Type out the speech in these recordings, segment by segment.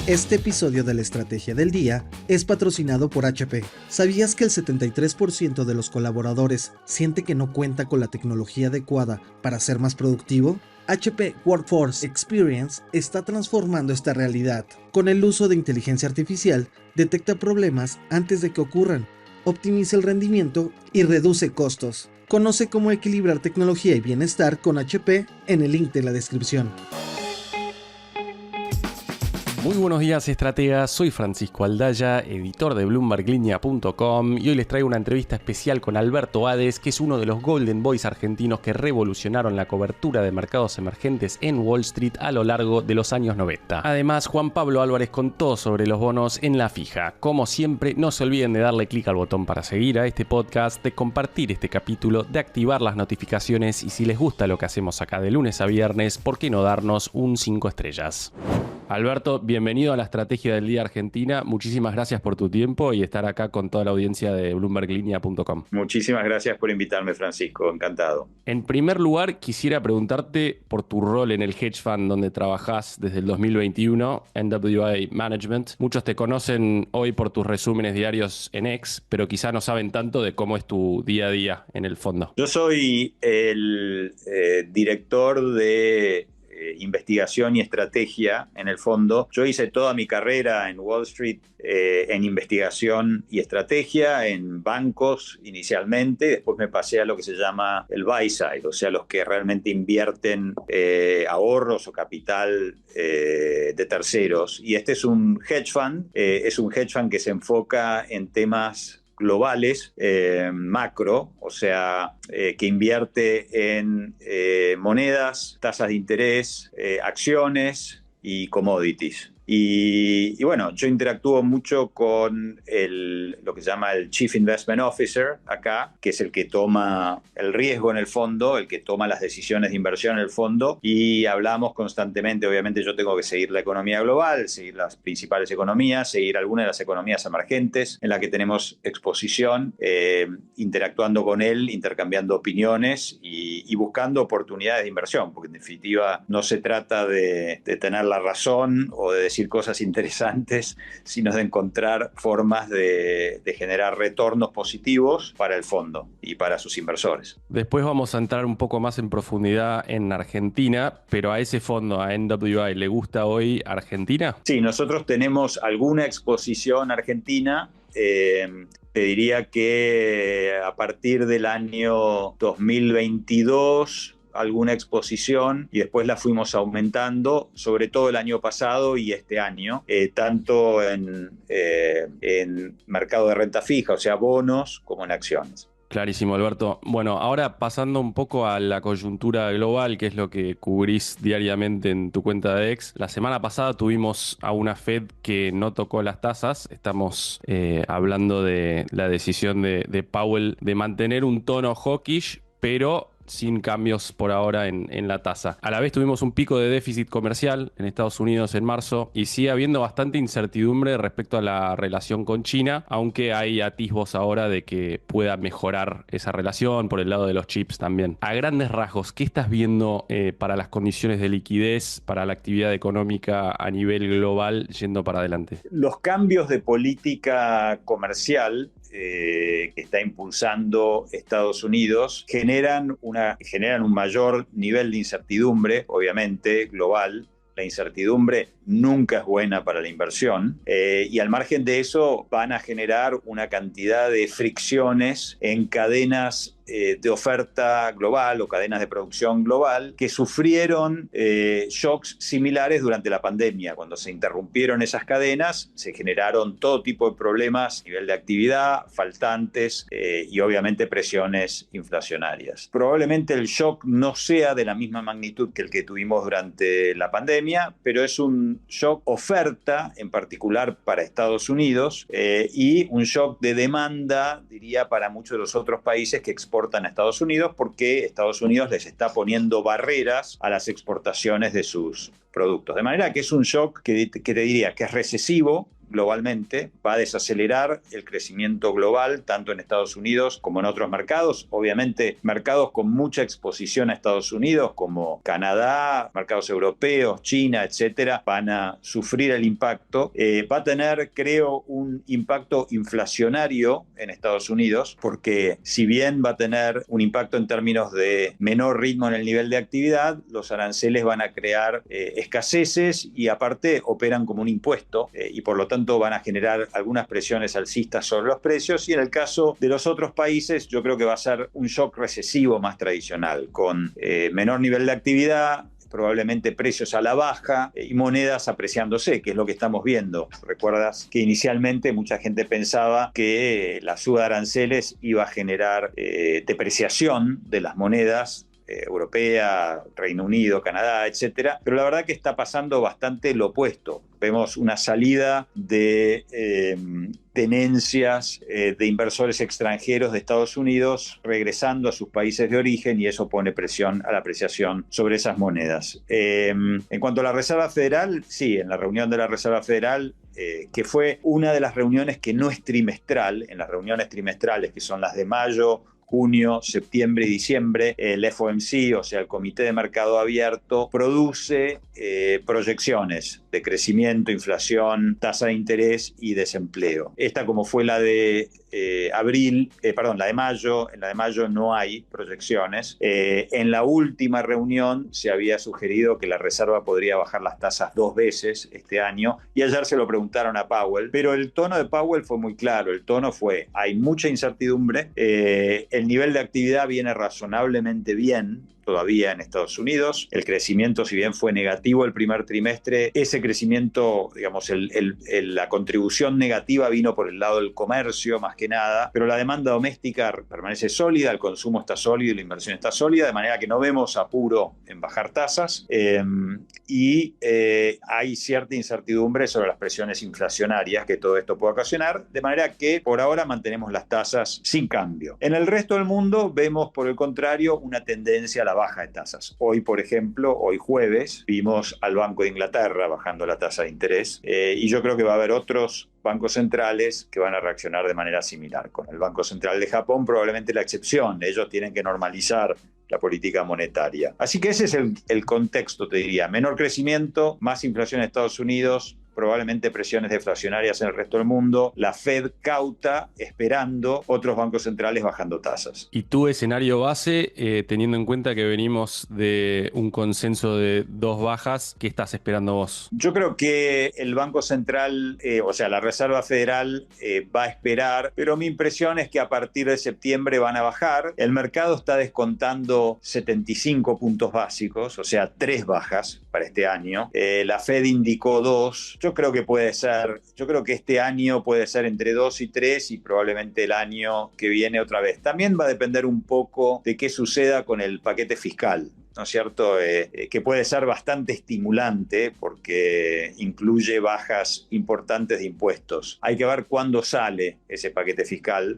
Este episodio de la Estrategia del Día es patrocinado por HP. ¿Sabías que el 73% de los colaboradores siente que no cuenta con la tecnología adecuada para ser más productivo? HP Workforce Experience está transformando esta realidad. Con el uso de inteligencia artificial, detecta problemas antes de que ocurran, optimiza el rendimiento y reduce costos. Conoce cómo equilibrar tecnología y bienestar con HP en el link de la descripción. Muy buenos días, estrategas. Soy Francisco Aldaya, editor de BloombergLinea.com, y hoy les traigo una entrevista especial con Alberto Hades, que es uno de los Golden Boys argentinos que revolucionaron la cobertura de mercados emergentes en Wall Street a lo largo de los años 90. Además, Juan Pablo Álvarez contó sobre los bonos en la fija. Como siempre, no se olviden de darle clic al botón para seguir a este podcast, de compartir este capítulo, de activar las notificaciones y si les gusta lo que hacemos acá de lunes a viernes, ¿por qué no darnos un 5 estrellas? Alberto, bienvenido a la Estrategia del Día Argentina. Muchísimas gracias por tu tiempo y estar acá con toda la audiencia de BloombergLinea.com. Muchísimas gracias por invitarme, Francisco. Encantado. En primer lugar, quisiera preguntarte por tu rol en el hedge fund donde trabajás desde el 2021, NWA Management. Muchos te conocen hoy por tus resúmenes diarios en X, pero quizá no saben tanto de cómo es tu día a día en el fondo. Yo soy el director de investigación y estrategia en el fondo. Yo hice toda mi carrera en Wall Street en investigación y estrategia, en bancos inicialmente, después me pasé a lo que se llama el buy side, o sea, los que realmente invierten ahorros o capital de terceros. Y este es un hedge fund que se enfoca en temas globales, macro, o sea, que invierte en monedas, tasas de interés, acciones y commodities. Y bueno, yo interactúo mucho con lo que se llama el Chief Investment Officer acá, que es el que toma el riesgo en el fondo, el que toma las decisiones de inversión en el fondo, y hablamos constantemente. Obviamente yo tengo que seguir la economía global, seguir las principales economías, seguir algunas de las economías emergentes en las que tenemos exposición, interactuando con él, intercambiando opiniones y buscando oportunidades de inversión, porque en definitiva no se trata de tener la razón o de decir cosas interesantes, sino de encontrar formas de generar retornos positivos para el fondo y para sus inversores. Después vamos a entrar un poco más en profundidad en Argentina, pero a ese fondo, a NWA, ¿le gusta hoy Argentina? Sí, nosotros tenemos alguna exposición argentina. Te diría que a partir del año 2022 alguna exposición y después la fuimos aumentando, sobre todo el año pasado y este año, tanto en mercado de renta fija, o sea, bonos, como en acciones. Clarísimo, Alberto. Bueno, ahora pasando un poco a la coyuntura global, que es lo que cubrís diariamente en tu cuenta de X. La semana pasada tuvimos a una Fed que no tocó las tasas. Estamos hablando de la decisión de Powell de mantener un tono hawkish, pero sin cambios por ahora en la tasa. A la vez tuvimos un pico de déficit comercial en Estados Unidos en marzo y sigue habiendo bastante incertidumbre respecto a la relación con China, aunque hay atisbos ahora de que pueda mejorar esa relación por el lado de los chips también. A grandes rasgos, ¿qué estás viendo para las condiciones de liquidez, para la actividad económica a nivel global yendo para adelante? Los cambios de política comercial que está impulsando Estados Unidos generan un mayor nivel de incertidumbre, obviamente, global. La incertidumbre nunca es buena para la inversión y al margen de eso van a generar una cantidad de fricciones en cadenas de oferta global o cadenas de producción global que sufrieron shocks similares durante la pandemia. Cuando se interrumpieron esas cadenas, se generaron todo tipo de problemas a nivel de actividad, faltantes y obviamente presiones inflacionarias. Probablemente el shock no sea de la misma magnitud que el que tuvimos durante la pandemia, pero es un shock oferta, en particular para Estados Unidos, y un shock de demanda, diría, para muchos de los otros países que exportan a Estados Unidos, porque Estados Unidos les está poniendo barreras a las exportaciones de sus productos. De manera que es un shock que te diría que es recesivo, globalmente, va a desacelerar el crecimiento global, tanto en Estados Unidos como en otros mercados. Obviamente, mercados con mucha exposición a Estados Unidos, como Canadá, mercados europeos, China, etcétera, van a sufrir el impacto. Va a tener, creo, un impacto inflacionario en Estados Unidos, porque si bien va a tener un impacto en términos de menor ritmo en el nivel de actividad, los aranceles van a crear escaseces y aparte operan como un impuesto y por lo tanto van a generar algunas presiones alcistas sobre los precios, y en el caso de los otros países yo creo que va a ser un shock recesivo más tradicional, con menor nivel de actividad, probablemente precios a la baja y monedas apreciándose, que es lo que estamos viendo. Recuerdas que inicialmente mucha gente pensaba que la suba de aranceles iba a generar depreciación de las monedas europea, Reino Unido, Canadá, etcétera, pero la verdad que está pasando bastante lo opuesto. Vemos una salida de tenencias de inversores extranjeros de Estados Unidos regresando a sus países de origen, y eso pone presión a la apreciación sobre esas monedas. En cuanto a la Reserva Federal, sí, en la reunión de la Reserva Federal, que fue una de las reuniones que no es trimestral, en las reuniones trimestrales, que son las de mayo, junio, septiembre y diciembre, el FOMC, o sea, el Comité de Mercado Abierto, produce proyecciones de crecimiento, inflación, tasa de interés y desempleo. Esta, como fue la de la de mayo, en la de mayo no hay proyecciones. En la última reunión se había sugerido que la Reserva podría bajar las tasas 2 veces este año, y ayer se lo preguntaron a Powell, pero el tono de Powell fue muy claro. El tono fue: hay mucha incertidumbre, el nivel de actividad viene razonablemente bien todavía en Estados Unidos. El crecimiento, si bien fue negativo el primer trimestre, ese crecimiento, digamos, la contribución negativa vino por el lado del comercio más que nada, pero la demanda doméstica permanece sólida, el consumo está sólido y la inversión está sólida, de manera que no vemos apuro en bajar tasas y hay cierta incertidumbre sobre las presiones inflacionarias que todo esto puede ocasionar, de manera que por ahora mantenemos las tasas sin cambio. En el resto del mundo vemos, por el contrario, una tendencia a la baja de tasas. Hoy, por ejemplo, hoy jueves, vimos al Banco de Inglaterra bajando la tasa de interés y yo creo que va a haber otros bancos centrales que van a reaccionar de manera similar. Con el Banco Central de Japón probablemente la excepción. Ellos tienen que normalizar la política monetaria. Así que ese es el contexto, te diría. Menor crecimiento, más inflación en Estados Unidos, probablemente presiones deflacionarias en el resto del mundo, la Fed cauta, esperando, otros bancos centrales bajando tasas. ¿Y tu escenario base, teniendo en cuenta que venimos de un consenso de 2 bajas, qué estás esperando vos? Yo creo que el Banco Central, o sea, la Reserva Federal va a esperar, pero mi impresión es que a partir de septiembre van a bajar. El mercado está descontando 75 puntos básicos, o sea, 3 bajas para este año. La Fed indicó 2. Yo creo que este año puede ser entre 2 y 3 y probablemente el año que viene otra vez. También va a depender un poco de qué suceda con el paquete fiscal, ¿no es cierto? Que puede ser bastante estimulante porque incluye bajas importantes de impuestos. Hay que ver cuándo sale ese paquete fiscal.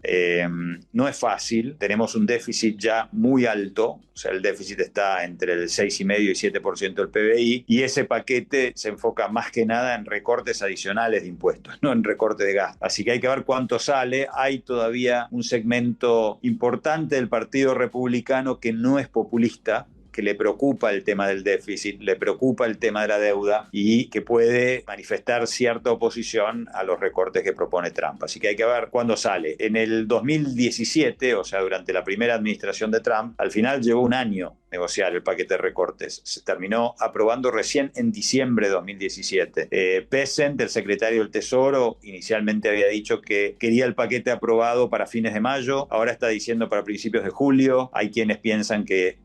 No es fácil, tenemos un déficit ya muy alto, o sea, el déficit está entre el 6,5 y 7% del PBI, y ese paquete se enfoca más que nada en recortes adicionales de impuestos, no en recorte de gasto. Así que hay que ver cuánto sale. Hay todavía un segmento importante del Partido Republicano que no es populista, que le preocupa el tema del déficit, le preocupa el tema de la deuda y que puede manifestar cierta oposición a los recortes que propone Trump. Así que hay que ver cuándo sale. En el 2017, o sea, durante la primera administración de Trump, al final llevó un año negociar el paquete de recortes. Se terminó aprobando recién en diciembre de 2017. Bessent, el secretario del Tesoro, inicialmente había dicho que quería el paquete aprobado para fines de mayo, ahora está diciendo para principios de julio. Hay quienes piensan que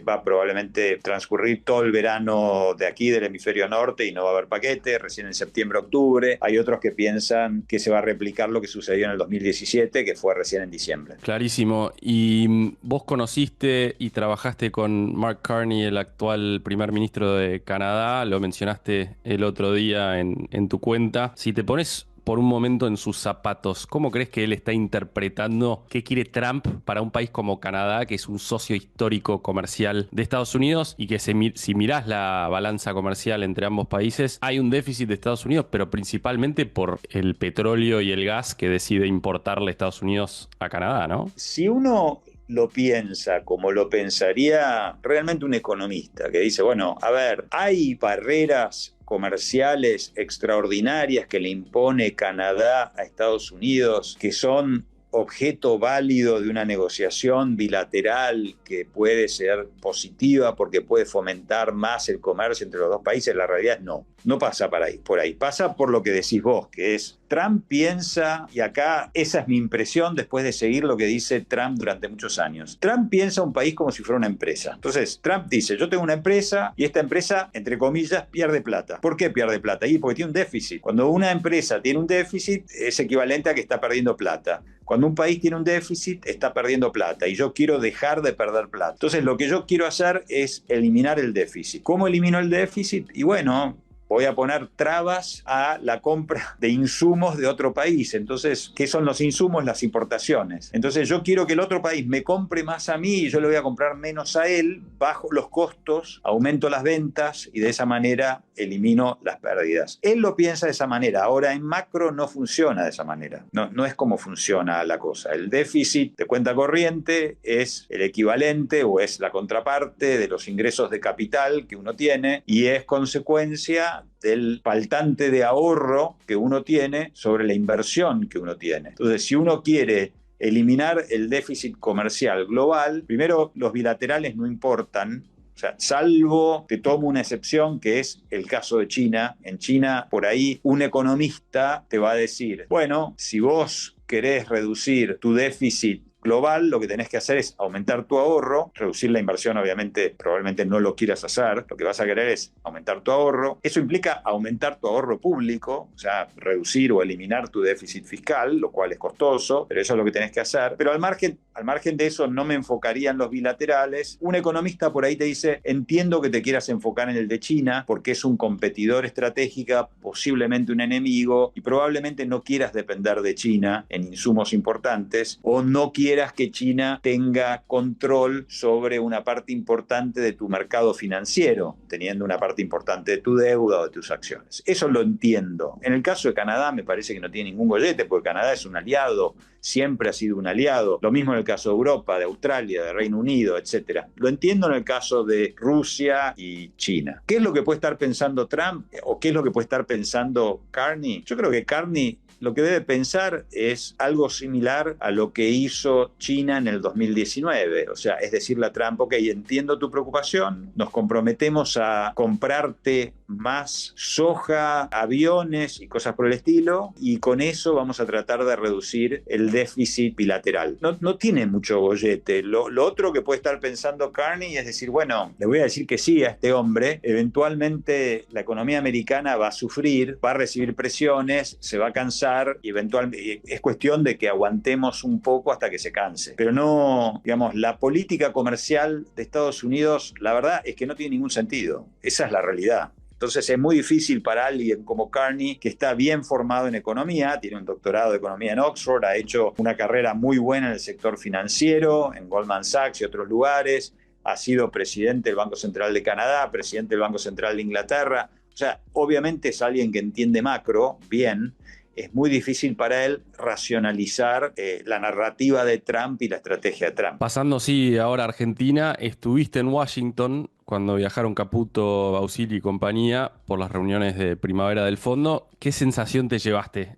va a probablemente transcurrir todo el verano de aquí, del hemisferio norte, y no va a haber paquete, recién en septiembre, octubre. Hay otros que piensan que se va a replicar lo que sucedió en el 2017, que fue recién en diciembre. Clarísimo. Y vos conociste y trabajaste con Mark Carney, el actual primer ministro de Canadá, lo mencionaste el otro día en tu cuenta. Si te pones por un momento en sus zapatos. ¿Cómo crees que él está interpretando qué quiere Trump para un país como Canadá, que es un socio histórico comercial de Estados Unidos y que si mirás la balanza comercial entre ambos países, hay un déficit de Estados Unidos, pero principalmente por el petróleo y el gas que decide importarle Estados Unidos a Canadá, ¿no? Si uno lo piensa como lo pensaría realmente un economista, que dice, bueno, a ver, hay barreras comerciales extraordinarias que le impone Canadá a Estados Unidos, que son objeto válido de una negociación bilateral que puede ser positiva porque puede fomentar más el comercio entre los dos países. La realidad es no pasa por ahí. Pasa por lo que decís vos, que es Trump piensa, y acá esa es mi impresión después de seguir lo que dice Trump durante muchos años. Trump piensa un país como si fuera una empresa. Entonces, Trump dice, yo tengo una empresa y esta empresa, entre comillas, pierde plata. ¿Por qué pierde plata? Y porque tiene un déficit. Cuando una empresa tiene un déficit, es equivalente a que está perdiendo plata. Cuando un país tiene un déficit, está perdiendo plata y yo quiero dejar de perder plata. Entonces, lo que yo quiero hacer es eliminar el déficit. ¿Cómo elimino el déficit? Y bueno, voy a poner trabas a la compra de insumos de otro país. Entonces, ¿qué son los insumos? Las importaciones. Entonces, yo quiero que el otro país me compre más a mí y yo le voy a comprar menos a él, bajo los costos, aumento las ventas y de esa manera elimino las pérdidas. Él lo piensa de esa manera. Ahora, en macro no funciona de esa manera. No es como funciona la cosa. El déficit de cuenta corriente es el equivalente o es la contraparte de los ingresos de capital que uno tiene y es consecuencia del faltante de ahorro que uno tiene sobre la inversión que uno tiene. Entonces, si uno quiere eliminar el déficit comercial global, primero los bilaterales no importan. O sea, salvo, te tomo una excepción, que es el caso de China. En China, por ahí, un economista te va a decir, bueno, si vos querés reducir tu déficit global, lo que tenés que hacer es aumentar tu ahorro, reducir la inversión, obviamente, probablemente no lo quieras hacer, lo que vas a querer es aumentar tu ahorro. Eso implica aumentar tu ahorro público, o sea, reducir o eliminar tu déficit fiscal, lo cual es costoso, pero eso es lo que tenés que hacer. Pero al margen de eso no me enfocaría en los bilaterales. Un economista por ahí te dice, entiendo que te quieras enfocar en el de China, porque es un competidor estratégico, posiblemente un enemigo, y probablemente no quieras depender de China en insumos importantes, o no quieras que China tenga control sobre una parte importante de tu mercado financiero, teniendo una parte importante de tu deuda o de tus acciones. Eso lo entiendo. En el caso de Canadá me parece que no tiene ningún gollete, porque Canadá es un aliado, siempre ha sido un aliado. Lo mismo en el caso de Europa, de Australia, de Reino Unido, etc. Lo entiendo en el caso de Rusia y China. ¿Qué es lo que puede estar pensando Trump o qué es lo que puede estar pensando Carney? Yo creo que Carney lo que debe pensar es algo similar a lo que hizo China en el 2019. O sea, es decirle a Trump, ok, entiendo tu preocupación, nos comprometemos a comprarte más soja, aviones y cosas por el estilo, y con eso vamos a tratar de reducir el déficit bilateral. No tiene mucho gollete. Lo otro que puede estar pensando Carney es decir, bueno, le voy a decir que sí a este hombre, eventualmente la economía americana va a sufrir, va a recibir presiones, se va a cansar y eventualmente es cuestión de que aguantemos un poco hasta que se canse. Pero no, digamos, la política comercial de Estados Unidos, la verdad es que no tiene ningún sentido. Esa es la realidad. Entonces es muy difícil para alguien como Carney, que está bien formado en economía, tiene un doctorado de economía en Oxford, ha hecho una carrera muy buena en el sector financiero, en Goldman Sachs y otros lugares, ha sido presidente del Banco Central de Canadá, presidente del Banco Central de Inglaterra. O sea, obviamente es alguien que entiende macro bien. Es muy difícil para él racionalizar la narrativa de Trump y la estrategia de Trump. Pasando, sí, ahora a Argentina, estuviste en Washington cuando viajaron Caputo, Bausili y compañía por las reuniones de primavera del fondo. ¿Qué sensación te llevaste?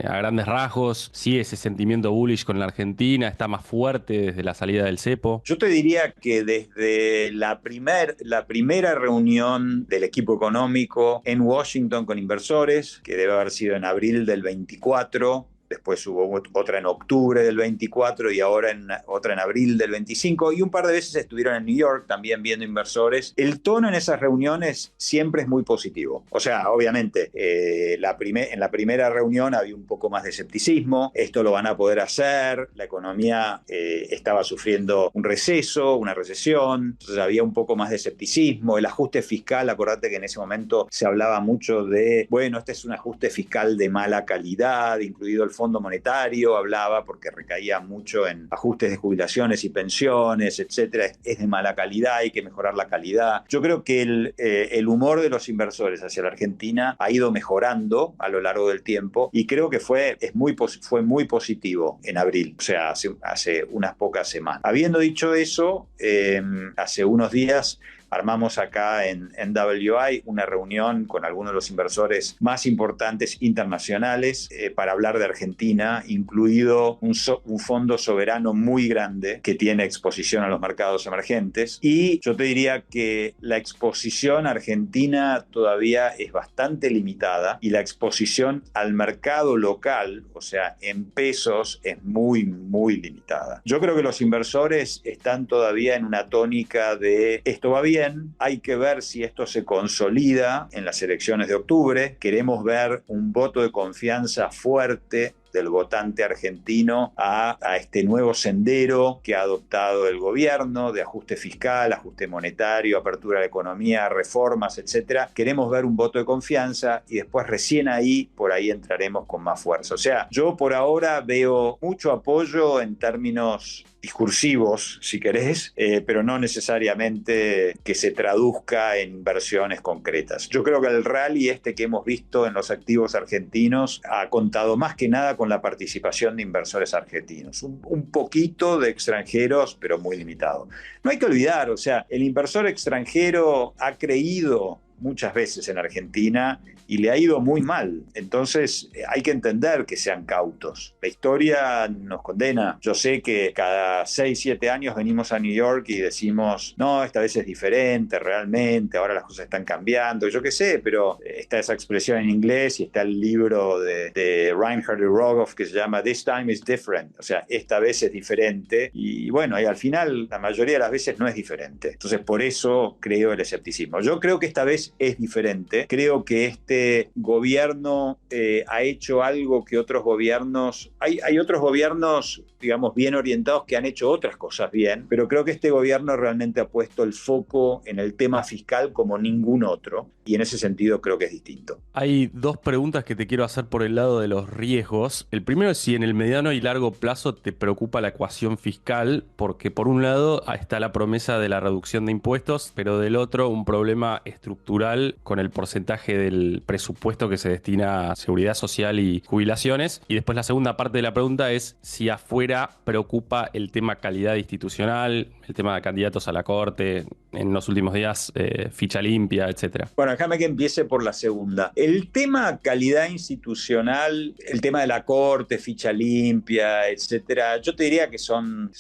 A grandes rasgos, ¿sigue ese sentimiento bullish con la Argentina? ¿Está más fuerte desde la salida del cepo? Yo te diría que desde la primera reunión del equipo económico en Washington con inversores, que debe haber sido en abril del 24, después hubo otra en octubre del 24 y ahora otra en abril del 25, y un par de veces estuvieron en New York también viendo inversores. El tono en esas reuniones siempre es muy positivo. O sea, obviamente, en la primera reunión había un poco más de escepticismo, esto lo van a poder hacer, la economía estaba sufriendo un receso, una recesión, entonces había un poco más de escepticismo, el ajuste fiscal, acordate que en ese momento se hablaba mucho de, bueno, este es un ajuste fiscal de mala calidad, incluido el Fondo Monetario, hablaba porque recaía mucho en ajustes de jubilaciones y pensiones, etcétera, es de mala calidad, hay que mejorar la calidad. Yo creo que el humor de los inversores hacia la Argentina ha ido mejorando a lo largo del tiempo y creo que fue muy positivo en abril, o sea, hace unas pocas semanas. Habiendo dicho eso, hace unos días armamos acá en NWI una reunión con algunos de los inversores más importantes internacionales para hablar de Argentina, incluido un fondo soberano muy grande que tiene exposición a los mercados emergentes. Y yo te diría que la exposición argentina todavía es bastante limitada y la exposición al mercado local, o sea, en pesos, es muy, muy limitada. Yo creo que los inversores están todavía en una tónica de esto va bien, hay que ver si esto se consolida en las elecciones de octubre. Queremos ver un voto de confianza fuerte del votante argentino a este nuevo sendero que ha adoptado el gobierno de ajuste fiscal, ajuste monetario, apertura de la economía, reformas, etcétera. Queremos ver un voto de confianza y después recién por ahí entraremos con más fuerza. O sea, yo por ahora veo mucho apoyo en términos discursivos, si querés, pero no necesariamente que se traduzca en inversiones concretas. Yo creo que el rally que hemos visto en los activos argentinos ha contado más que nada con la participación de inversores argentinos. Un poquito de extranjeros, pero muy limitado. No hay que olvidar, o sea, el inversor extranjero ha creído muchas veces en Argentina y le ha ido muy mal. Entonces hay que entender que sean cautos. La historia nos condena. Yo sé que cada 6, 7 años venimos a New York y decimos, no, esta vez es diferente realmente, ahora las cosas están cambiando, yo qué sé, pero está esa expresión en inglés y está el libro de Reinhard y Rogoff que se llama This Time is Different, o sea, esta vez es diferente y bueno, y al final la mayoría de las veces no es diferente. Entonces por eso creo el escepticismo. Yo creo que esta vez es diferente. Creo que este gobierno ha hecho algo que otros gobiernos... Hay otros gobiernos, digamos, bien orientados que han hecho otras cosas bien, pero creo que este gobierno realmente ha puesto el foco en el tema fiscal como ningún otro, y en ese sentido creo que es distinto. Hay dos preguntas que te quiero hacer por el lado de los riesgos. El primero es si en el mediano y largo plazo te preocupa la ecuación fiscal, porque por un lado está la promesa de la reducción de impuestos, pero del otro un problema estructural con el porcentaje del presupuesto que se destina a seguridad social y jubilaciones. Y después la segunda parte de la pregunta es si afuera preocupa el tema calidad institucional, el tema de candidatos a la corte, en los últimos días ficha limpia, etcétera. Bueno, déjame que empiece por la segunda. El tema calidad institucional, el tema de la corte, ficha limpia, etcétera, yo te diría que son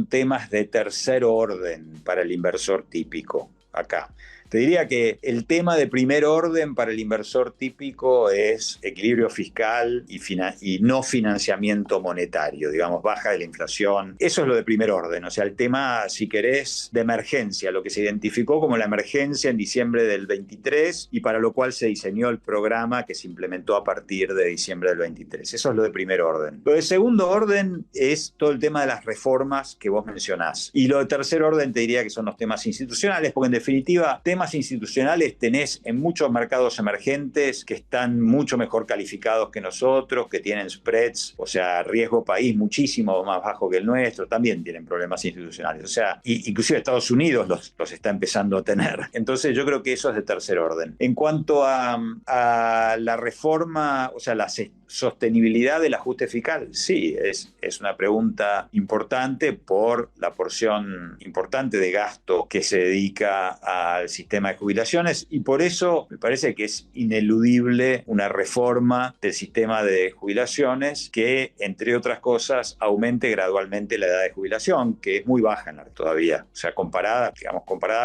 temas de tercer orden para el inversor típico acá. Te diría que el tema de primer orden para el inversor típico es equilibrio fiscal y no financiamiento monetario, digamos, baja de la inflación. Eso es lo de primer orden, o sea, el tema, si querés, de emergencia, lo que se identificó como la emergencia en diciembre del 23 y para lo cual se diseñó el programa que se implementó a partir de diciembre del 23. Eso es lo de primer orden. Lo de segundo orden es todo el tema de las reformas que vos mencionás. Y lo de tercer orden te diría que son los temas institucionales, porque en definitiva, temas institucionales tenés en muchos mercados emergentes que están mucho mejor calificados que nosotros, que tienen spreads, o sea, riesgo país muchísimo más bajo que el nuestro, también tienen problemas institucionales. O sea, inclusive Estados Unidos los está empezando a tener. Entonces yo creo que eso es de tercer orden. En cuanto a la reforma, o sea, la sostenibilidad del ajuste fiscal, sí, es una pregunta importante por la porción importante de gasto que se dedica al sistema sistema de jubilaciones, y por eso me parece que es ineludible una reforma del sistema de jubilaciones que, entre otras cosas, aumente gradualmente la edad de jubilación, que es muy baja todavía. O sea, comparada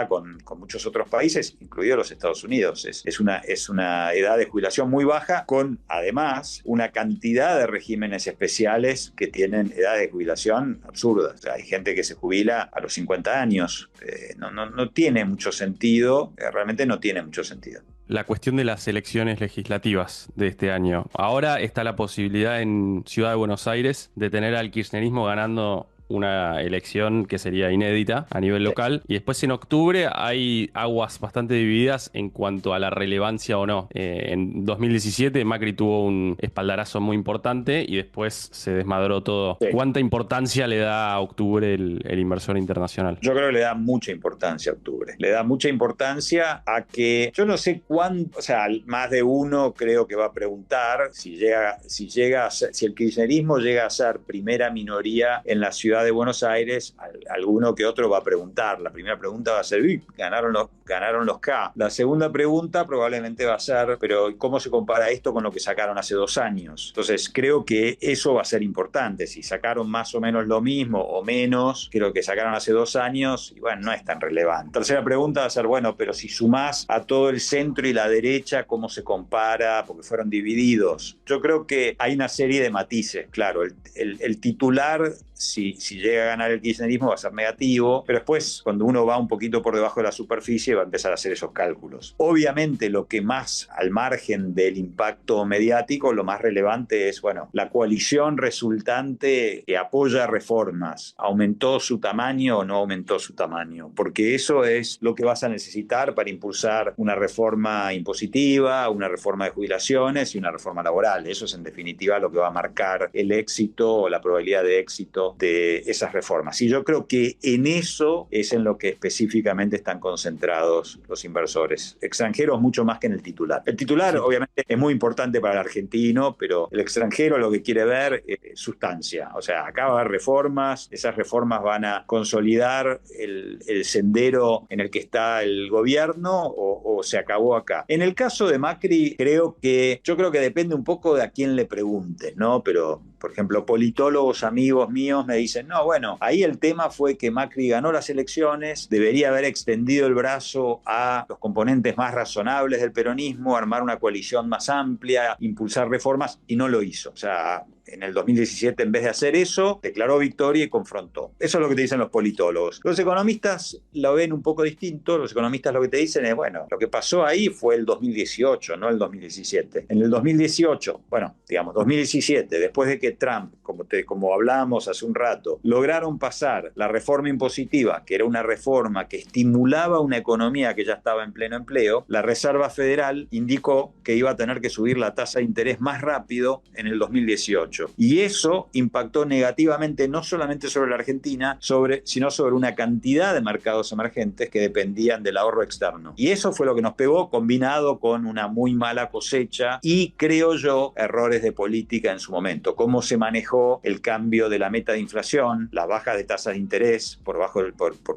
con muchos otros países, incluidos los Estados Unidos. Es una edad de jubilación muy baja, con además una cantidad de regímenes especiales que tienen edades de jubilación absurdas. O sea, hay gente que se jubila a los 50 años. No tiene mucho sentido, realmente no tiene mucho sentido. La cuestión de las elecciones legislativas de este año. Ahora está la posibilidad en Ciudad de Buenos Aires de tener al kirchnerismo ganando una elección que sería inédita a nivel local, y después en octubre hay aguas bastante divididas en cuanto a la relevancia o no. En 2017 Macri tuvo un espaldarazo muy importante y después se desmadró todo. Sí. ¿Cuánta importancia le da a octubre el inversor internacional? Yo creo que le da mucha importancia a octubre. Le da mucha importancia a que, yo no sé cuánto, o sea, más de uno creo que va a preguntar si el kirchnerismo llega a ser primera minoría en la ciudad de Buenos Aires, alguno que otro va a preguntar. La primera pregunta va a ser, ganaron los K. La segunda pregunta probablemente va a ser, pero ¿cómo se compara esto con lo que sacaron hace 2 años? Entonces creo que eso va a ser importante. Si sacaron más o menos lo mismo o menos que lo que sacaron hace 2 años, y bueno, no es tan relevante. Tercera pregunta va a ser, bueno, pero si sumás a todo el centro y la derecha, ¿cómo se compara? Porque fueron divididos. Yo creo que hay una serie de matices. Claro, el titular, si llega a ganar el kirchnerismo, va a ser negativo, pero después, cuando uno va un poquito por debajo de la superficie, va a empezar a hacer esos cálculos. Obviamente, lo que más, al margen del impacto mediático, lo más relevante es, bueno, la coalición resultante que apoya reformas, ¿aumentó su tamaño o no aumentó su tamaño? Porque eso es lo que vas a necesitar para impulsar una reforma impositiva, una reforma de jubilaciones y una reforma laboral. Eso es, en definitiva, lo que va a marcar el éxito o la probabilidad de éxito de esas reformas. Y yo creo que en eso es en lo que específicamente están concentrados los inversores extranjeros, mucho más que en el titular. El titular, sí, obviamente es muy importante para el argentino, pero el extranjero lo que quiere ver es sustancia. O sea, acá va a haber reformas, esas reformas van a consolidar el sendero en el que está el gobierno o se acabó acá. En el caso de Macri, yo creo que depende un poco de a quién le preguntes, ¿no? Pero, por ejemplo, politólogos amigos míos me dicen, no, bueno, ahí el tema fue que Macri ganó las elecciones, debería haber extendido el brazo a los componentes más razonables del peronismo, armar una coalición más amplia, impulsar reformas, y no lo hizo. O sea, en el 2017, en vez de hacer eso, declaró victoria y confrontó. Eso es lo que te dicen los politólogos. Los economistas lo ven un poco distinto. Los economistas lo que te dicen es, bueno, lo que pasó ahí fue el 2018, no el 2017. En el 2018, bueno, digamos, 2017, después de que Trump, como hablábamos hace un rato, lograron pasar la reforma impositiva, que era una reforma que estimulaba una economía que ya estaba en pleno empleo, la Reserva Federal indicó que iba a tener que subir la tasa de interés más rápido en el 2018. Y eso impactó negativamente no solamente sobre la Argentina, sino sobre una cantidad de mercados emergentes que dependían del ahorro externo. Y eso fue lo que nos pegó, combinado con una muy mala cosecha y, creo yo, errores de política en su momento. Cómo se manejó el cambio de la meta de inflación, la baja de tasas de interés por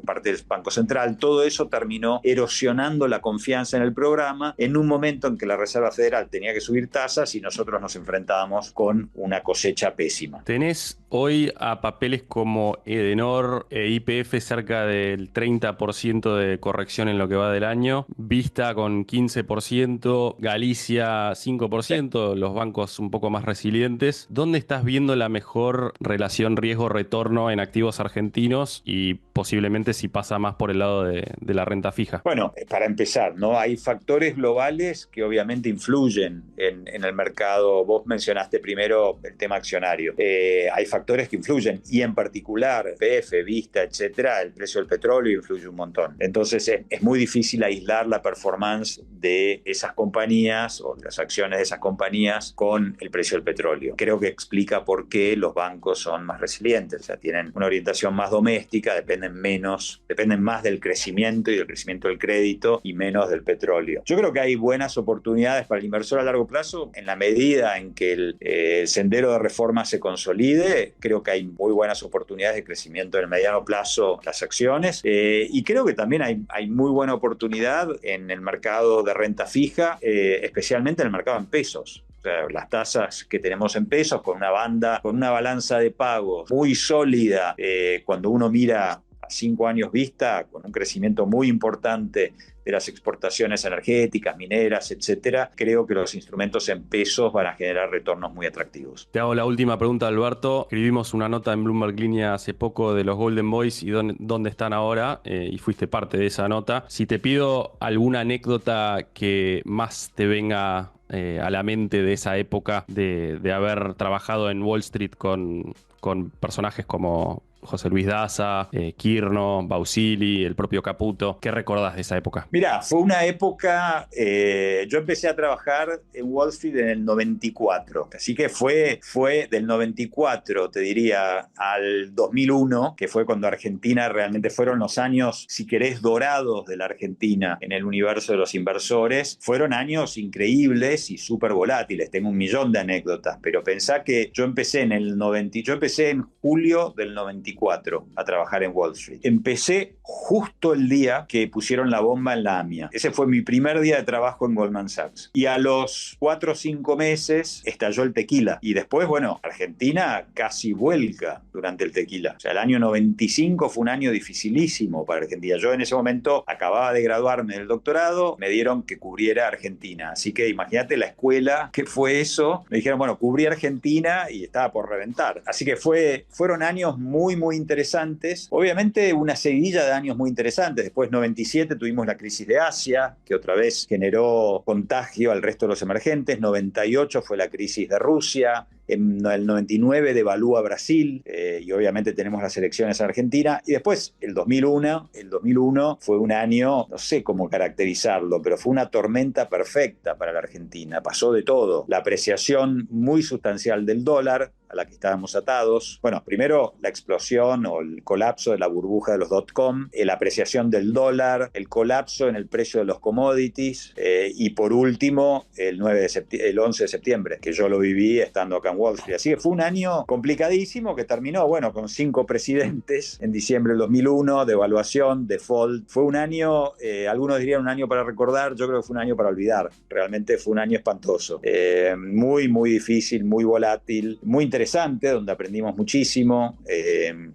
parte del Banco Central, todo eso terminó erosionando la confianza en el programa en un momento en que la Reserva Federal tenía que subir tasas y nosotros nos enfrentábamos con una cosecha pésima. Tenés hoy a papeles como Edenor e YPF cerca del 30% de corrección en lo que va del año, Vista con 15%, Galicia 5%, los bancos un poco más resilientes. ¿Dónde estás viendo la mejor relación riesgo-retorno en activos argentinos y posiblemente si pasa más por el lado de la renta fija? Bueno, para empezar, ¿no? Hay factores globales que obviamente influyen en el mercado. Vos mencionaste primero el tema accionario. Hay factores que influyen y en particular PF, Vista, etcétera, el precio del petróleo influye un montón. Entonces es muy difícil aislar la performance de esas compañías o las acciones de esas compañías con el precio del petróleo. Creo que explica por qué los bancos son más resilientes, o sea, tienen una orientación más doméstica, dependen más del crecimiento y del crecimiento del crédito y menos del petróleo. Yo creo que hay buenas oportunidades para el inversor a largo plazo en la medida en que el sendero tablero de reforma se consolide, creo que hay muy buenas oportunidades de crecimiento en el mediano plazo las acciones, y creo que también hay muy buena oportunidad en el mercado de renta fija, especialmente en el mercado en pesos. Las tasas que tenemos en pesos con una balanza de pagos muy sólida, cuando uno mira a 5 años vista, con un crecimiento muy importante de las exportaciones energéticas, mineras, etcétera, creo que los instrumentos en pesos van a generar retornos muy atractivos. Te hago la última pregunta, Alberto. Escribimos una nota en Bloomberg Línea hace poco de los Golden Boys y dónde están ahora, y fuiste parte de esa nota. Si te pido alguna anécdota que más te venga a la mente de esa época de haber trabajado en Wall Street con personajes como José Luis Daza, Quirno, Bausili, el propio Caputo. ¿Qué recordás de esa época? Mirá, fue una época, yo empecé a trabajar en Wall Street en el 94, así que fue del 94, te diría, al 2001, que fue cuando Argentina realmente fueron los años, si querés, dorados de la Argentina en el universo de los inversores. Fueron años increíbles y súper volátiles, tengo 1.000.000 de anécdotas, pero pensá que yo empecé en julio del 94 a trabajar en Wall Street. Empecé justo el día que pusieron la bomba en la AMIA. Ese fue mi primer día de trabajo en Goldman Sachs. Y a los 4 o 5 meses estalló el tequila. Y después, bueno, Argentina casi vuelca durante el tequila. O sea, el año 95 fue un año dificilísimo para Argentina. Yo en ese momento acababa de graduarme del doctorado, me dieron que cubriera Argentina. Así que imagínate la escuela, ¿qué fue eso? Me dijeron, bueno, cubrí Argentina y estaba por reventar. Así que fueron años muy interesantes. Obviamente una seguidilla de años muy interesantes. Después, 97, tuvimos la crisis de Asia, que otra vez generó contagio al resto de los emergentes. 98 fue la crisis de Rusia. En el 99 devalúa Brasil, y obviamente tenemos las elecciones en Argentina. Y después el 2001 fue un año, no sé cómo caracterizarlo, pero fue una tormenta perfecta para la Argentina. Pasó de todo. La apreciación muy sustancial del dólar, a la que estábamos atados. Bueno, primero la explosión o el colapso de la burbuja de los .com, la apreciación del dólar, el colapso en el precio de los commodities, y por último el 11 de septiembre, que yo lo viví estando acá en Wall Street. Así que fue un año complicadísimo que terminó, bueno, con 5 presidentes en diciembre del 2001, devaluación, default. Fue un año, algunos dirían un año para recordar, yo creo que fue un año para olvidar. Realmente fue un año espantoso. Muy difícil, muy volátil, muy interesante, donde aprendimos muchísimo.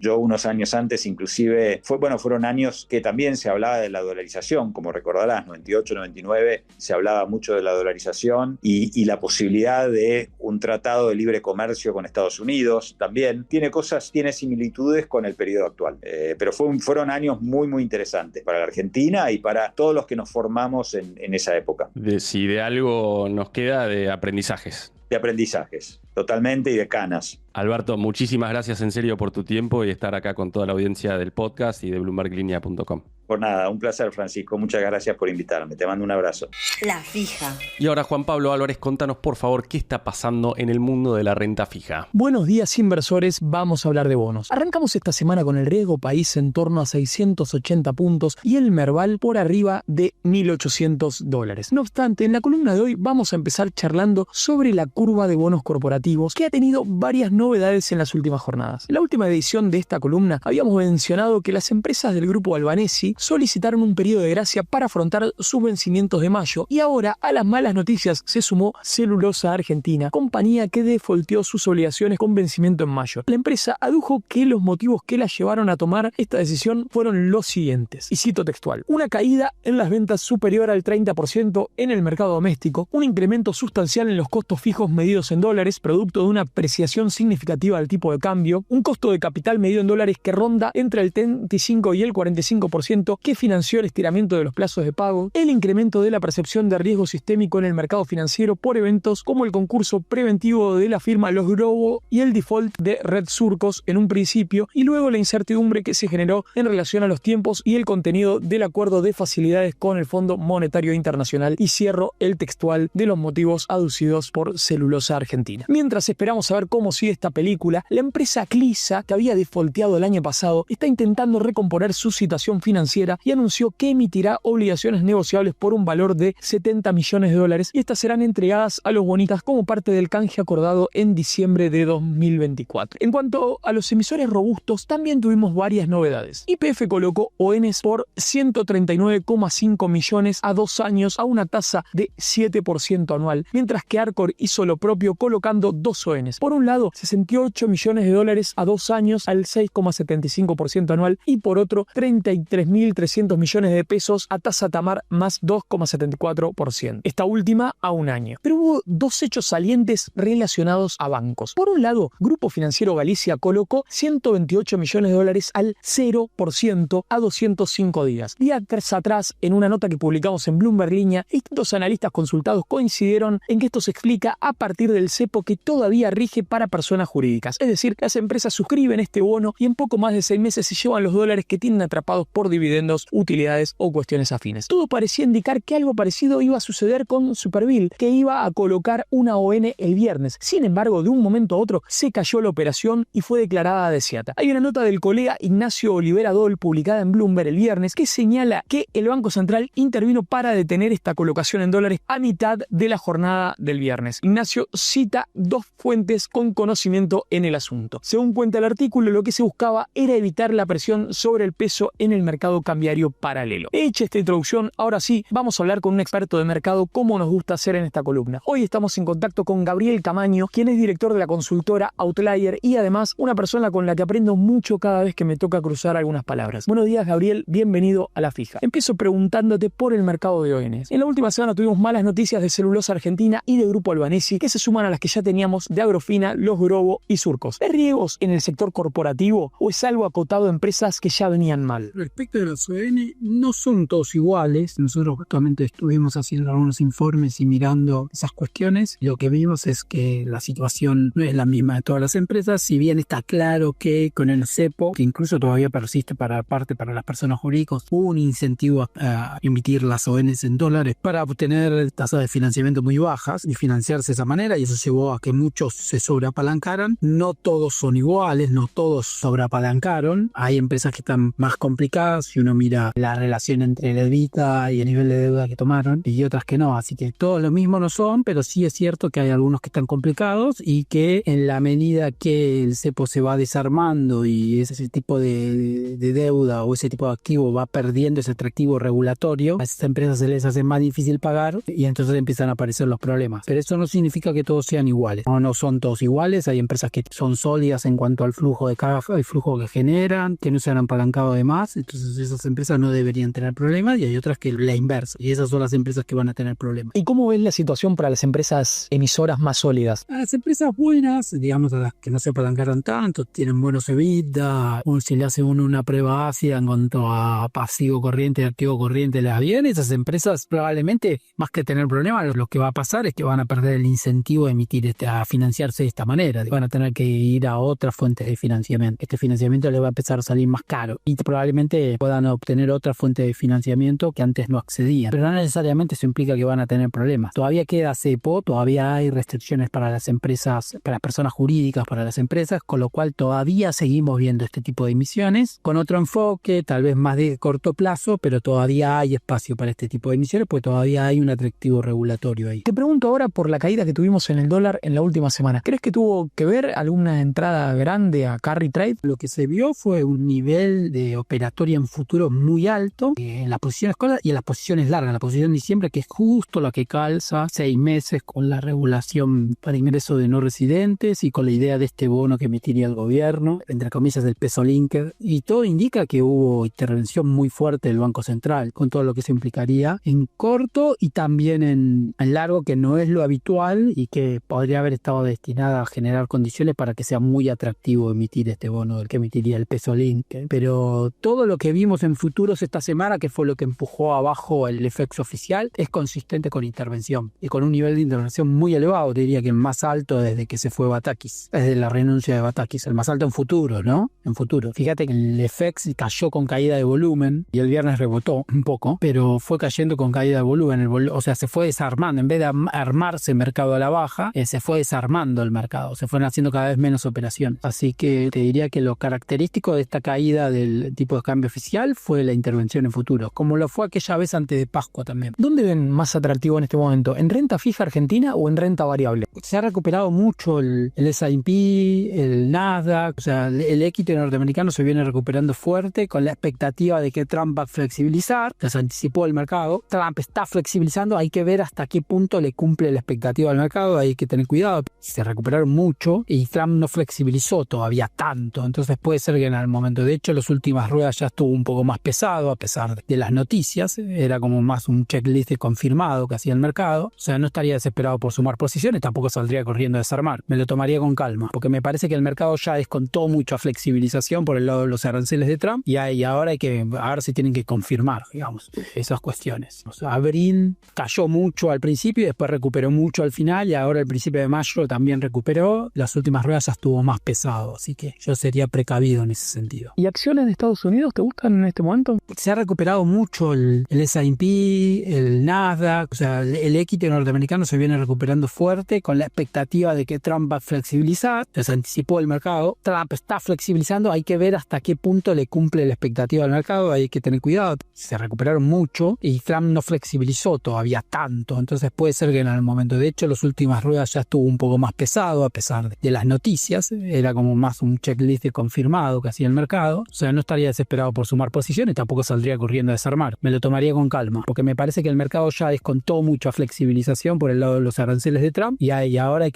Yo unos años antes inclusive, fueron años que también se hablaba de la dolarización, como recordarás, 98, 99, se hablaba mucho de la dolarización y la posibilidad de un tratado de libre comercio con Estados Unidos también. Tiene similitudes con el periodo actual. Pero fueron años muy interesantes para la Argentina y para todos los que nos formamos en esa época. Si de algo nos queda, de aprendizajes. De aprendizajes, totalmente, y de canas. Alberto, muchísimas gracias en serio por tu tiempo y estar acá con toda la audiencia del podcast y de BloombergLinea.com. Por nada, un placer, Francisco. Muchas gracias por invitarme. Te mando un abrazo. La fija. Y ahora, Juan Pablo Álvarez, contanos por favor qué está pasando en el mundo de la renta fija. Buenos días, inversores. Vamos a hablar de bonos. Arrancamos esta semana con el riesgo país en torno a 680 puntos y el Merval por arriba de $1.800. No obstante, en la columna de hoy vamos a empezar charlando sobre la curva de bonos corporativos, que ha tenido varias novedades en las últimas jornadas. En la última edición de esta columna habíamos mencionado que las empresas del grupo Albanesi solicitaron un periodo de gracia para afrontar sus vencimientos de mayo, y ahora a las malas noticias se sumó Celulosa Argentina, compañía que defaulteó sus obligaciones con vencimiento en mayo. La empresa adujo que los motivos que la llevaron a tomar esta decisión fueron los siguientes, y cito textual: una caída en las ventas superior al 30% en el mercado doméstico, un incremento sustancial en los costos fijos medidos en dólares, producto de una apreciación significativa del tipo de cambio, un costo de capital medido en dólares que ronda entre el 35 y el 45%, que financió el estiramiento de los plazos de pago, el incremento de la percepción de riesgo sistémico en el mercado financiero por eventos como el concurso preventivo de la firma Los Grobo y el default de Red Surcos en un principio, y luego la incertidumbre que se generó en relación a los tiempos y el contenido del acuerdo de facilidades con el Fondo Monetario Internacional. Y cierro el textual de los motivos aducidos por Celulosa Argentina. Mientras esperamos a ver cómo sigue esta película, la empresa Clisa, que había defaulteado el año pasado, está intentando recomponer su situación financiera y anunció que emitirá obligaciones negociables por un valor de $70 millones y estas serán entregadas a los bonistas como parte del canje acordado en diciembre de 2024. En cuanto a los emisores robustos, también tuvimos varias novedades. YPF colocó ONs por 139,5 millones a 2 años a una tasa de 7% anual, mientras que Arcor hizo lo propio colocando 2 ONs. Por un lado, $68 millones a 2 años al 6,75% anual y por otro, 33.300 millones de pesos a tasa Tamar más 2,74%. Esta última a un año. Pero hubo 2 hechos salientes relacionados a bancos. Por un lado, Grupo Financiero Galicia colocó $128 millones al 0% a 205 días. Días atrás, en una nota que publicamos en Bloomberg Línea, distintos analistas consultados coincidieron en que esto se explica a partir del cepo que todavía rige para personas jurídicas. Es decir, las empresas suscriben este bono y en poco más de 6 meses se llevan los dólares que tienen atrapados por dividendos, utilidades o cuestiones afines. Todo parecía indicar que algo parecido iba a suceder con Superbill, que iba a colocar una ON el viernes. Sin embargo, de un momento a otro se cayó la operación y fue declarada desierta. Hay una nota del colega Ignacio Olivera Dol publicada en Bloomberg el viernes que señala que el Banco Central intervino para detener esta colocación en dólares a mitad de la jornada del viernes. Ignacio cita 2 fuentes con conocimiento en el asunto. Según cuenta el artículo, lo que se buscaba era evitar la presión sobre el peso en el mercado cambiario paralelo. Hecha esta introducción, ahora sí, vamos a hablar con un experto de mercado como nos gusta hacer en esta columna. Hoy estamos en contacto con Gabriel Camaño, quien es director de la consultora Outlier y además una persona con la que aprendo mucho cada vez que me toca cruzar algunas palabras. Buenos días, Gabriel, bienvenido a La Fija. Empiezo preguntándote por el mercado de ONs. En la última semana tuvimos malas noticias de Celulosa Argentina y de Grupo Albanesi, que se suman a las que ya teníamos de Agrofina, Los Grobo y Surcos. ¿Hay riesgos en el sector corporativo o es algo acotado a empresas que ya venían mal? Respecto de los ON, no son todos iguales. Nosotros justamente estuvimos haciendo algunos informes y mirando esas cuestiones. Lo que vimos es que la situación no es la misma de todas las empresas, si bien está claro que con el cepo, que incluso todavía persiste para las personas jurídicas, hubo un incentivo a emitir las ONs en dólares para obtener tasas de financiamiento muy bajas y financiarse de esa manera, y eso llevó a que muchos se sobreapalancaran. No todos son iguales, no todos sobreapalancaron. Hay empresas que están más complicadas si uno mira la relación entre el EBITDA y el nivel de deuda que tomaron, y otras que no, así que todos lo mismo no son, pero sí es cierto que hay algunos que están complicados y que en la medida que el cepo se va desarmando y ese tipo de deuda o ese tipo de activo va perdiendo ese atractivo regulatorio, a esas empresas se les hace más difícil pagar y entonces empiezan a aparecer los problemas. Pero eso no significa que todos sean iguales. No son todos iguales. Hay empresas que son sólidas en cuanto al flujo de caja, el flujo que generan, que no se han apalancado de más, entonces esas empresas no deberían tener problemas, y hay otras que la inversa, y esas son las empresas que van a tener problemas. ¿Y cómo ves la situación para las empresas emisoras más sólidas? A las empresas buenas, digamos, a las que no se apalancaron tanto, tienen buenos EBITDA, o si le hace uno una prueba ácida en cuanto a pasivo corriente y activo corriente, les va bien. Esas empresas probablemente, más que tener problemas, lo que va a pasar es que van a perder el incentivo a emitir, a financiarse de esta manera. Van a tener que ir a otras fuentes de financiamiento. Este financiamiento les va a empezar a salir más caro y probablemente puedan obtener otra fuente de financiamiento que antes no accedían. Pero no necesariamente eso implica que van a tener problemas. Todavía queda cepo, todavía hay restricciones para las empresas, para las personas jurídicas, para las empresas, con lo cual todavía seguimos viendo este tipo de emisiones con otro enfoque, tal vez más de corto plazo, pero todavía hay espacio para este tipo de emisiones porque todavía hay un atractivo regulatorio ahí. Te pregunto ahora por la caída que tuvimos en el dólar en la última semana. ¿Crees que tuvo que ver alguna entrada grande a carry trade? Lo que se vio fue un nivel de operatoria en futuro muy alto en las posiciones cortas y en las posiciones largas. La posición de diciembre, que es justo la que calza 6 meses con la regulación para ingreso de no residentes y con la idea de este bono que emitiría el gobierno, entre comillas el peso linker, y todo indica que hubo intervención muy fuerte del Banco Central con todo lo que eso implicaría en corto y también en largo, que no es lo habitual y que podría haber estado destinada a generar condiciones para que sea muy atractivo emitir este bono del que emitiría el peso linker. Pero todo lo que vimos en futuros esta semana, que fue lo que empujó abajo el FX oficial, es consistente con intervención y con un nivel de intervención muy elevado, diría que el más alto desde que se fue Batakis, desde la renuncia de Batakis, el más alto en futuro, ¿no? En futuro. Fíjate que el FX cayó con caída de volumen y el viernes rebotó un poco, pero fue cayendo con caída de volumen, o sea, se fue desarmando, en vez de armarse el mercado a la baja, se fue fue desarmando el mercado, se fueron haciendo cada vez menos operaciones. Así que te diría que lo característico de esta caída del tipo de cambio oficial fue la intervención en futuros, como lo fue aquella vez antes de Pascua también. ¿Dónde ven más atractivo en este momento? ¿En renta fija argentina o en renta variable? Se ha recuperado mucho el S&P, el Nasdaq, o sea, el equity norteamericano se viene recuperando fuerte con la expectativa de que Trump va a flexibilizar, se anticipó el mercado. Trump está flexibilizando, hay que ver hasta qué punto le cumple la expectativa al mercado, hay que tener cuidado. Se recuperaron mucho y Trump no flexibilizó todavía tanto, entonces puede ser que en el momento, de hecho, las últimas ruedas ya estuvo un poco más pesado a pesar de las noticias, era como más un checklist confirmado que hacía el mercado, o sea, no estaría desesperado por sumar posiciones, tampoco saldría corriendo a desarmar, me lo tomaría con calma, porque me parece que el mercado ya descontó mucho a flexibilización por el lado de los aranceles de Trump y ahora hay que, ahora se tienen que confirmar, digamos, esas cuestiones. O sea, abril cayó mucho al principio y después recuperó mucho al final y ahora el principio de mayo también recuperó, las últimas ruedas ya estuvo más pesado, así que yo sería precavido en ese sentido. ¿Y acciones de Estados Unidos te gustan en este momento? Se ha recuperado mucho el S&P, el Nasdaq, o sea, el equity norteamericano se viene recuperando fuerte con la expectativa de que Trump va a flexibilizar, se anticipó el mercado, Trump está flexibilizando, hay que ver hasta qué punto le cumple la expectativa al mercado, hay que tener cuidado, se recuperaron mucho y Trump no flexibilizó todavía tanto, entonces puede ser que en el momento, de hecho, las últimas ruedas ya estuvo un poco más pesado a pesar de las noticias, era como más un checklist confirmado que hacía el mercado, o sea, no estaría desesperado por sumar posiciones, tampoco saldría corriendo a desarmar, me lo tomaría con calma, porque me parece que el mercado ya descontó mucho a flexibilización por el lado de los aranceles de Trump y ahora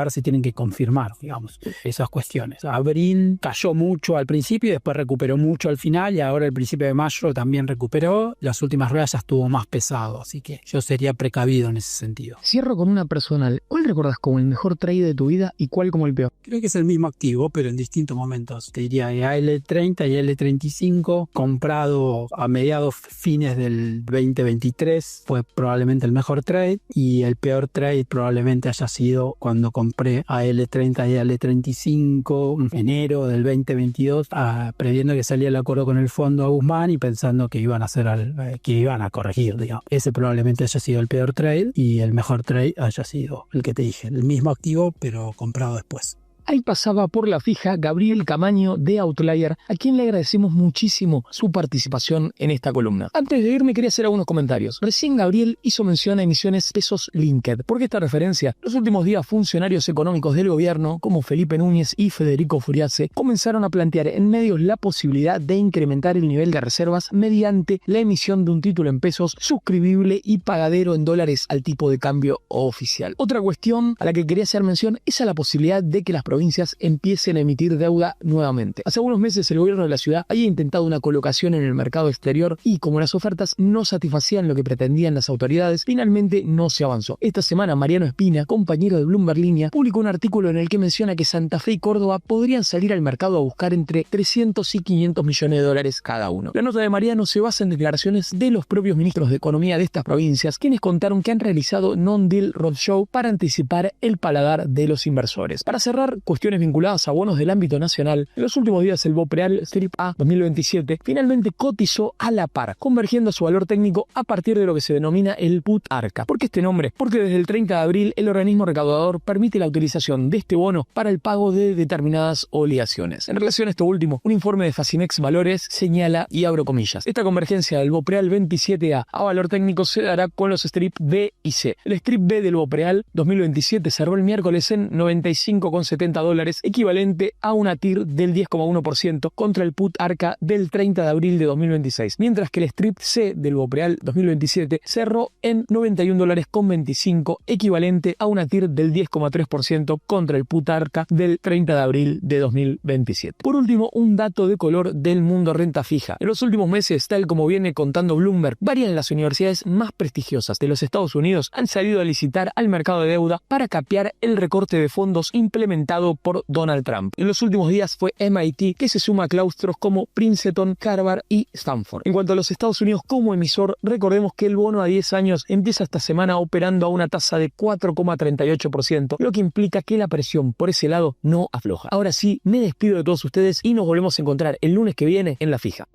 se tienen que confirmar, digamos, esas cuestiones. Abril cayó mucho al principio y después recuperó mucho al final y ahora el principio de mayo también recuperó, las últimas ruedas ya estuvo más pesado, así que yo sería precavido en ese sentido. Cierro con una personal. ¿Cuál recordás como el mejor trade de tu vida y cuál como el peor? Creo que es el mismo activo, pero en distintos momentos. Te diría AL30 y L35, comprado a mediados fines del 2023, fue probablemente el mejor trade, y el peor trade probablemente haya sido cuando compré AL30 y AL35 en enero del 2022, previendo que salía el acuerdo con el fondo a Guzmán y pensando que iban a corregir, digamos. Ese probablemente haya sido el peor trade y el mejor trade haya sido el que te dije, el mismo activo pero comprado después. Ahí pasaba por la fija Gabriel Camaño de Outlier, a quien le agradecemos muchísimo su participación en esta columna. Antes de irme quería hacer algunos comentarios. Recién Gabriel hizo mención a emisiones pesos linked. ¿Por qué esta referencia? Los últimos días funcionarios económicos del gobierno, como Felipe Núñez y Federico Furiace, comenzaron a plantear en medios la posibilidad de incrementar el nivel de reservas mediante la emisión de un título en pesos suscribible y pagadero en dólares al tipo de cambio oficial. Otra cuestión a la que quería hacer mención es a la posibilidad de que las provincias empiecen a emitir deuda nuevamente. Hace algunos meses el gobierno de la ciudad había intentado una colocación en el mercado exterior y como las ofertas no satisfacían lo que pretendían las autoridades, finalmente no se avanzó. Esta semana Mariano Espina, compañero de Bloomberg Línea, publicó un artículo en el que menciona que Santa Fe y Córdoba podrían salir al mercado a buscar entre 300 y 500 millones de dólares cada uno. La nota de Mariano se basa en declaraciones de los propios ministros de Economía de estas provincias, quienes contaron que han realizado non-deal roadshow para anticipar el paladar de los inversores. Para cerrar, cuestiones vinculadas a bonos del ámbito nacional, en los últimos días el Bopreal Strip A 2027 finalmente cotizó a la par, convergiendo a su valor técnico a partir de lo que se denomina el put ARCA. ¿Por qué este nombre? Porque desde el 30 de abril el organismo recaudador permite la utilización de este bono para el pago de determinadas obligaciones. En relación a esto último, un informe de Facinex Valores señala, y abro comillas, esta convergencia del Bopreal 27A a valor técnico se dará con los strip B y C. El strip B del Bopreal 2027 cerró el miércoles en $95,70, equivalente a una TIR del 10,1% contra el put ARCA del 30 de abril de 2026, mientras que el strip C del Bopreal 2027 cerró en $91,25, equivalente a una TIR del 10,3% contra el put ARCA del 30 de abril de 2027. Por último, un dato de color del mundo renta fija. En los últimos meses, tal como viene contando Bloomberg, varias de las universidades más prestigiosas de los Estados Unidos han salido a licitar al mercado de deuda para capear el recorte de fondos implementado por Donald Trump. En los últimos días fue MIT que se suma a claustros como Princeton, Harvard y Stanford. En cuanto a los Estados Unidos como emisor, recordemos que el bono a 10 años empieza esta semana operando a una tasa de 4,38%, lo que implica que la presión por ese lado no afloja. Ahora sí, me despido de todos ustedes y nos volvemos a encontrar el lunes que viene en La Fija.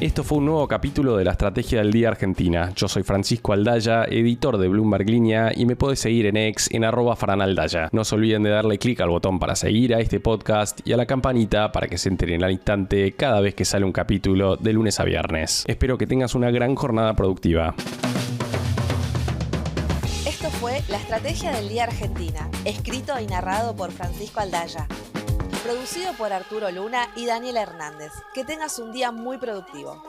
Esto fue un nuevo capítulo de la Estrategia del Día Argentina. Yo soy Francisco Aldaya, editor de Bloomberg Línea, y me podés seguir en X en @franaldaya. No se olviden de darle clic al botón para seguir a este podcast y a la campanita para que se enteren al instante cada vez que sale un capítulo de lunes a viernes. Espero que tengas una gran jornada productiva. Esto fue La Estrategia del Día Argentina, escrito y narrado por Francisco Aldaya. Producido por Arturo Luna y Daniel Hernández. Que tengas un día muy productivo.